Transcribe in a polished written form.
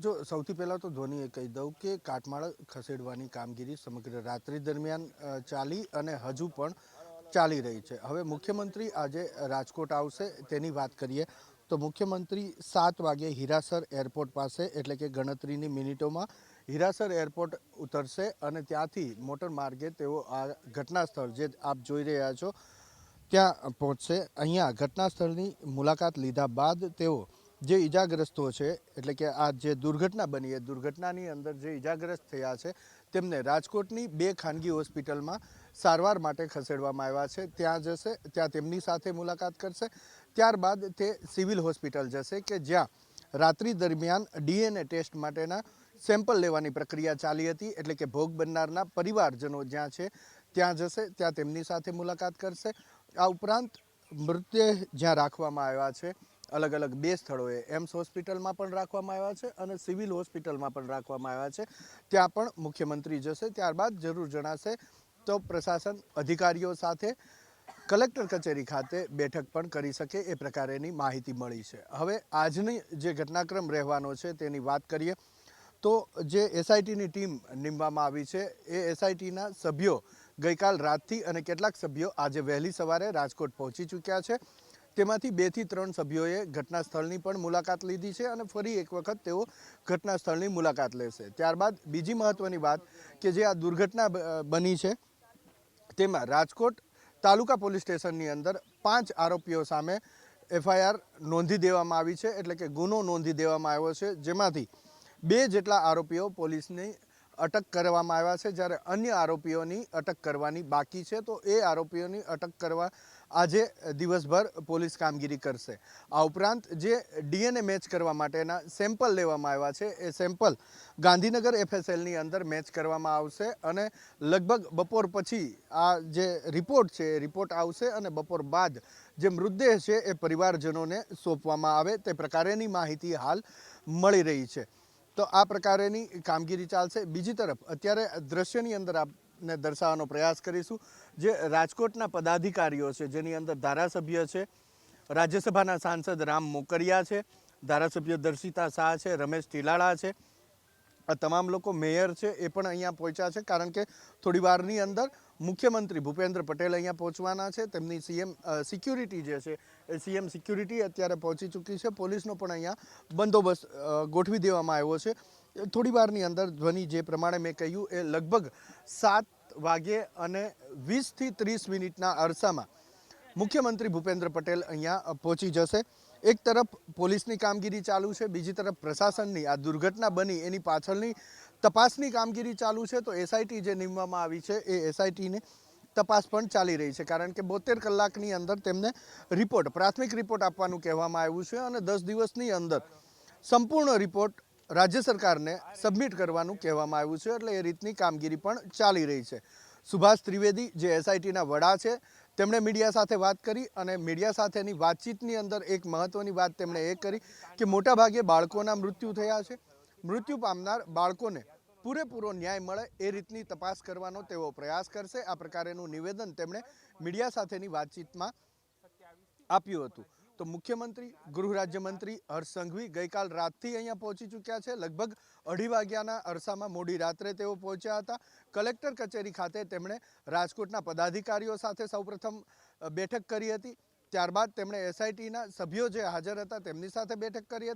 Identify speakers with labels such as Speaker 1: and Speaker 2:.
Speaker 1: જો સૌથી પહેલાં તો ધ્વનિએ કહી દઉં કે કાટમાળ ખસેડવાની કામગીરી સમગ્ર રાત્રિ દરમિયાન ચાલી અને હજુ પણ ચાલી રહી છે. હવે મુખ્યમંત્રી આજે રાજકોટ આવશે તેની વાત કરીએ તો મુખ્યમંત્રી 7 વાગે હીરાસર એરપોર્ટ પાસે એટલે કે ગણતરીની મિનિટોમાં હીરાસર એરપોર્ટ ઉતરશે અને ત્યાંથી મોટર માર્ગે તેઓ આ ઘટના સ્થળ જે આપ જોઈ રહ્યા છો ત્યાં પહોંચશે. અહીંયા ઘટના સ્થળની મુલાકાત લીધા બાદ તેઓ જે ઈજાગ્રસ્તો છે એટલે કે આ જે દુર્ઘટના બની એ દુર્ઘટનાની અંદર જે ઈજાગ્રસ્ત થયા છે તેમને રાજકોટની 2 ખાનગી હોસ્પિટલમાં સારવાર માટે ખસેડવામાં આવ્યા છે. ત્યાં જશે, ત્યાં તેમની સાથે મુલાકાત કરશે. ત્યારબાદ તે સિવિલ હોસ્પિટલ જશે કે જ્યાં રાત્રિ દરમિયાન ડીએનએ ટેસ્ટ માટેના સેમ્પલ લેવાની પ્રક્રિયા ચાલી હતી એટલે કે ભોગ બનનારના પરિવારજનો જ્યાં છે ત્યાં જશે, ત્યાં તેમની સાથે મુલાકાત કરશે. આ ઉપરાંત મૃતદેહ જ્યાં રાખવામાં આવ્યા છે અલગ અલગ 2 સ્થળોએ એમ્સ હોસ્પિટલમાં પણ રાખવામાં આવ્યા છે અને સિવિલ હોસ્પિટલમાં પણ રાખવામાં આવ્યા છે. ત્યાં પણ મુખ્યમંત્રી જશે. ત્યારબાદ જરૂર જણાશે તો પ્રશાસન અધિકારીઓ સાથે કલેક્ટર કચેરી ખાતે બેઠક પણ કરી શકે એ પ્રકારેની માહિતી મળી છે. હવે આજની જે ઘટનાક્રમ રહેવાનો છે તેની વાત કરીએ તો જે એસઆઈટીની ટીમ નીમવામાં આવી છે એ એસઆઈટીના સભ્યો ગઈકાલ રાતથી અને કેટલાક સભ્યો આજે વહેલી સવારે રાજકોટ પહોંચી ચૂક્યા છે. તેમાંથી 2 થી 3 સભ્યોએ ઘટના સ્થળની પણ મુલાકાત લીધી છે અને ફરી એક વખત તેઓ ઘટના સ્થળની મુલાકાત લેશે. ત્યારબાદ બીજી મહત્વની વાત કે જે આ દુર્ઘટના બની છે તેમાં રાજકોટ તાલુકા પોલીસ સ્ટેશનની અંદર 5 આરોપીઓ સામે એફઆઈઆર નોંધી દેવામાં આવી છે એટલે કે ગુનો નોંધી દેવામાં આવ્યો છે. જેમાંથી 2 જેટલા આરોપીઓ પોલીસની અટક કરવામાં આવ્યા છે જ્યારે અન્ય આરોપીઓની અટક કરવાની બાકી છે. તો એ આરોપીઓની અટક કરવા આજે દિવસભર પોલીસ કામગીરી કરશે. આ ઉપરાંત જે ડીએનએ મેચ કરવા માટેના સેમ્પલ લેવામાં આવ્યા છે એ સેમ્પલ ગાંધીનગર એફએસએલની અંદર મેચ કરવામાં આવશે અને લગભગ બપોર પછી આ જે રિપોર્ટ છે એ રિપોર્ટ આવશે અને બપોર બાદ જે મૃતદેહ છે એ પરિવારજનોને સોંપવામાં આવે તે પ્રકારેની માહિતી હાલ મળી રહી છે. તો આ પ્રકારેની કામગીરી ચાલશે. બીજી તરફ અત્યારે દ્રશ્યની અંદર આપને દર્શાવવાનો પ્રયાસ કરીશું જે રાજકોટના પદાધિકારીઓ છે જેની અંદર ધારાસભ્ય છે, રાજ્યસભાના સાંસદ રામ મોકરિયા છે, ધારાસભ્ય દર્શિતા શાહ છે, રમેશ ટીલાળા છે, આ તમામ લોકો મેયર છે એ પણ અહીંયા પહોંચ્યા છે કારણ કે થોડી વારની અંદર મુખ્યમંત્રી ભૂપેન્દ્ર પટેલ અહીંયા પહોંચવાના છે. તેમની સીએમ સિક્યુરિટી જે છે એ સીએમ સિક્યુરિટી અત્યારે પહોંચી ચૂકી છે. પોલીસનો પણ અહીંયા બંદોબસ્ત ગોઠવી દેવામાં આવ્યો છે. થોડી વારની અંદર ધ્વનિ જે પ્રમાણે મેં કહ્યું એ લગભગ 7 વાગે અને 20 થી 30 મિનિટના અરસામાં મુખ્યમંત્રી ભૂપેન્દ્ર પટેલ અહીંયા પહોંચી જશે. એક તરફ પોલીસની કામગીરી ચાલુ છે, બીજી તરફ પ્રશાસનની આ દુર્ઘટના બની એની પાછળની તપાસની કામગીરી ચાલુ છે. તો એસઆઈટી જે નીમવામાં આવી છે એ એસઆઈટીની તપાસ પણ ચાલી રહી છે કારણ કે 72 કલાકની અંદર તેમને પ્રાથમિક રિપોર્ટ આપવાનું કહેવામાં આવ્યું છે અને 10 દિવસની અંદર સંપૂર્ણ રિપોર્ટ રાજ્ય સરકારને સબમિટ કરવાનું કહેવામાં આવ્યું છે. એટલે એ રીતની કામગીરી પણ ચાલી રહી છે. સુભાષ ત્રિવેદી જે એસઆઈટીના વડા છે તેમણે મીડિયા સાથે વાત કરી અને મીડિયા સાથેની વાતચીતની અંદર એક મહત્વની વાત તેમણે એ કરી કે મોટાભાગે બાળકોના મૃત્યુ થયા છે. મૃત્યુ પામનાર બાળકોને પૂરેપૂરો ન્યાય મળે એ રીતની તપાસ કરવાનો તેઓ પ્રયાસ કરશે. આ પ્રકારેનું નિવેદન તેમણે મીડિયા સાથેની વાતચીતમાં આપ્યું હતું. તો મુખ્યમંત્રી ગૃહ રાજ્યમંત્રી હર્ષ સંઘવી ગઈકાલ રાતથી અહીંયા પહોંચી ચૂક્યા છે. લગભગ 2:30 વાગ્યાના અરસામાં મોડી રાત્રે તેઓ પહોંચ્યા હતા. કલેક્ટર કચેરી ખાતે તેમણે રાજકોટના પદાધિકારીઓ સાથે સૌપ્રથમ બેઠક કરી હતી. ત્યારબાદ તેમણે એસઆઈટીના સભ્યો જે હાજર હતા તેમની સાથે બેઠક કરી હતી.